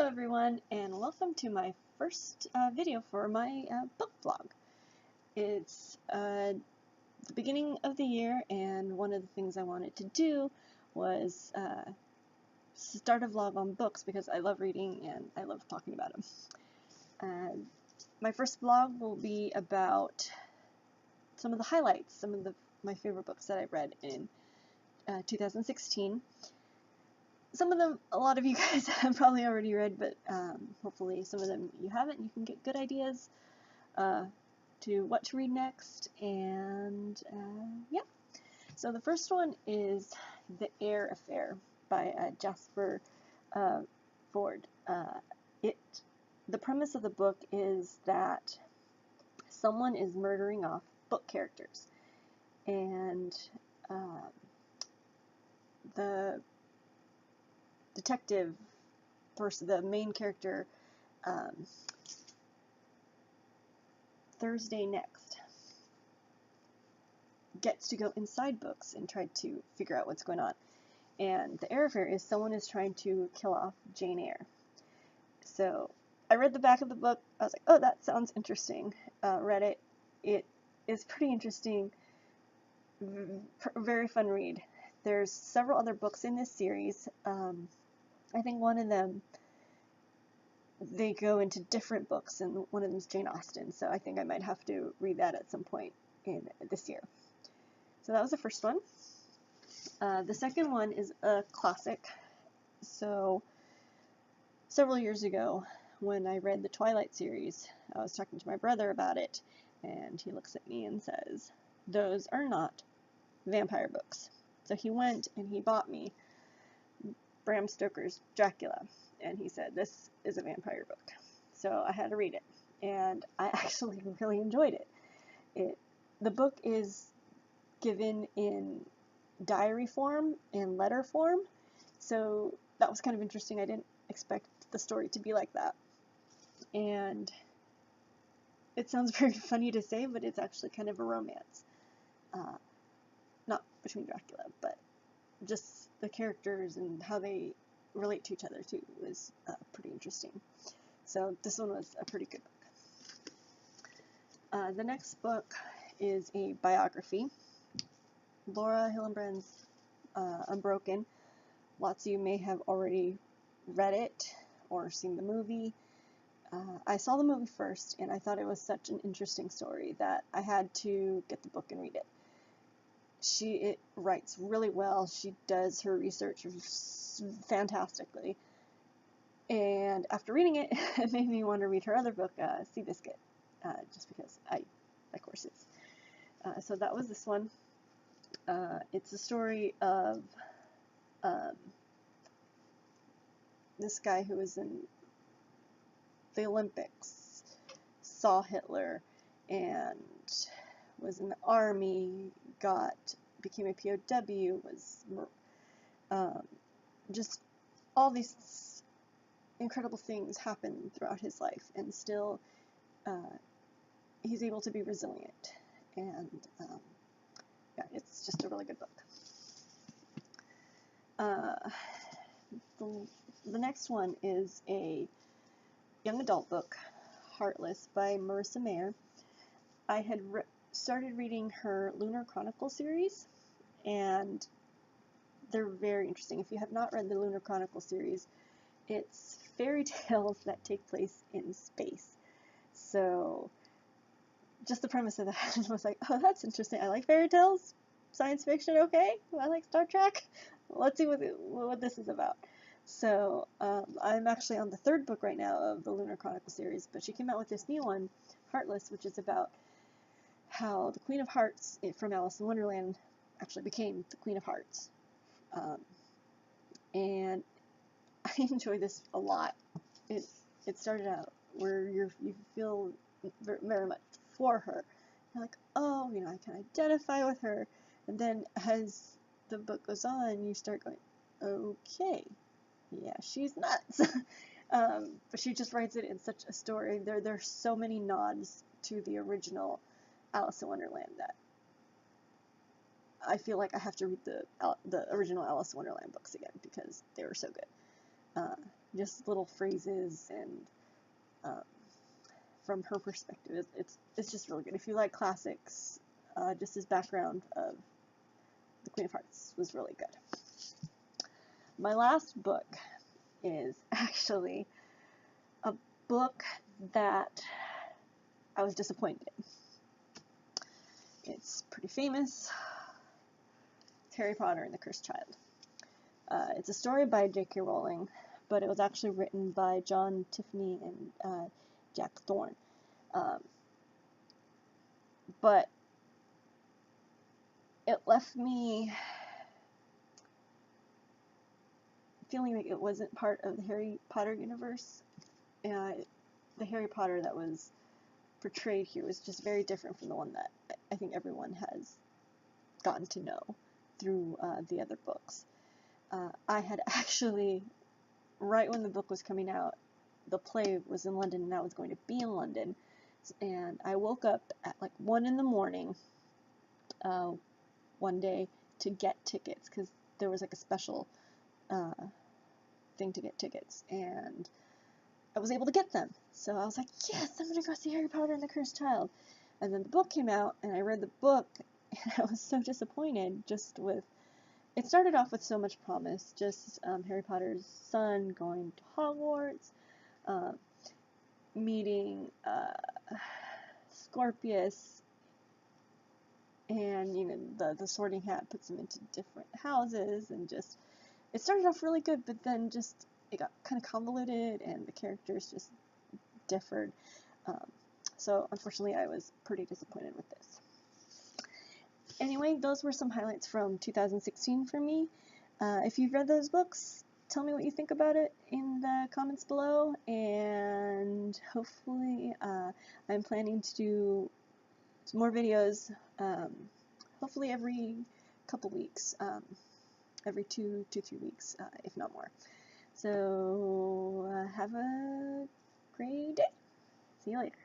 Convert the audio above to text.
Hello everyone, and welcome to my first video for my book vlog. It's the beginning of the year, and one of the things I wanted to do was start a vlog on books because I love reading and I love talking about them. My first vlog will be about some of the highlights, some of my favorite books that I read in 2016. Some of them, a lot of you guys have probably already read, but hopefully some of them you haven't. You can get good ideas to what to read next, and yeah. So the first one is The Eyre Affair by Jasper Fforde. The premise of the book is that someone is murdering off book characters, and the detective person, the main character, Thursday Next, gets to go inside books and try to figure out what's going on. And the Eyre Affair is someone is trying to kill off Jane Eyre. So I read the back of the book. I was like, oh, that sounds interesting. Read it. It is pretty interesting. Very fun read. There's several other books in this series. I think one of them, they go into different books, and one of them is Jane Austen, so I think I might have to read that at some point in this year. So that was the first one. The second one is a classic. So several years ago, when I read the Twilight series, I was talking to my brother about it, and he looks at me and says, "Those are not vampire books." So he went and he bought me Bram Stoker's Dracula, and he said, "This is a vampire book." So I had to read it, and I actually really enjoyed it. The book is given in diary form and letter form, so that was kind of interesting. I didn't expect the story to be like that, and it sounds very funny to say, but it's actually kind of a romance. Not between Dracula, but just the characters and how they relate to each other too was pretty interesting. So this one was a pretty good book. The next book is a biography. Laura Hillenbrand's Unbroken. Lots of you may have already read it or seen the movie. I saw the movie first, and I thought it was such an interesting story that I had to get the book and read it. It writes really well. She does her research fantastically. And after reading it, it made me want to read her other book, Seabiscuit, just because I like horses. So that was this one. It's a story of this guy who was in the Olympics, saw Hitler, and was in the army, became a POW, was just all these incredible things happen throughout his life, and still he's able to be resilient, and yeah, it's just a really good book. The next one is a young adult book, Heartless by Marissa Mayer. I had started reading her Lunar Chronicle series, and they're very interesting. If you have not read the Lunar Chronicle series, it's fairy tales that take place in space. So just the premise of that was like, oh, that's interesting. I like fairy tales, science fiction, okay. I like Star Trek. Let's see what this is about. So I'm actually on the third book right now of the Lunar Chronicle series, but she came out with this new one, Heartless, which is about how the Queen of Hearts from Alice in Wonderland actually became the Queen of Hearts. And I enjoy this a lot. It started out where you feel very much for her. You're like, oh, I can identify with her. And then as the book goes on, you start going, okay, yeah, she's nuts. But she just writes it in such a story. There's so many nods to the original Alice in Wonderland that I feel like I have to read the original Alice in Wonderland books again because they were so good. just little phrases and from her perspective, it's just really good. If you like classics, just his background of the Queen of Hearts was really good. My last book is actually a book that I was disappointed in. It's pretty famous. It's Harry Potter and the Cursed Child. It's a story by J.K. Rowling, but it was actually written by John Tiffany and Jack Thorne. But it left me feeling like it wasn't part of the Harry Potter universe. The Harry Potter that was portrayed here was just very different from the one that I think everyone has gotten to know through the other books. I had actually, right when the book was coming out, the play was in London and I was going to be in London, and I woke up at like 1 in the morning one day to get tickets, because there was like a special thing to get tickets, and I was able to get them. So I was like, yes, I'm gonna go see Harry Potter and the Cursed Child. And then the book came out, and I read the book, and I was so disappointed just with, it started off with so much promise, just Harry Potter's son going to Hogwarts, meeting Scorpius, and, you know, the Sorting Hat puts him into different houses, and just, it started off really good, but then just, it got kind of convoluted, and the characters just differed. So unfortunately I was pretty disappointed with this. Anyway, those were some highlights from 2016 for me. If you've read those books, tell me what you think about it in the comments below, and hopefully I'm planning to do some more videos, hopefully every couple weeks, every 2 to 3 weeks, if not more. So have a great day. See you later.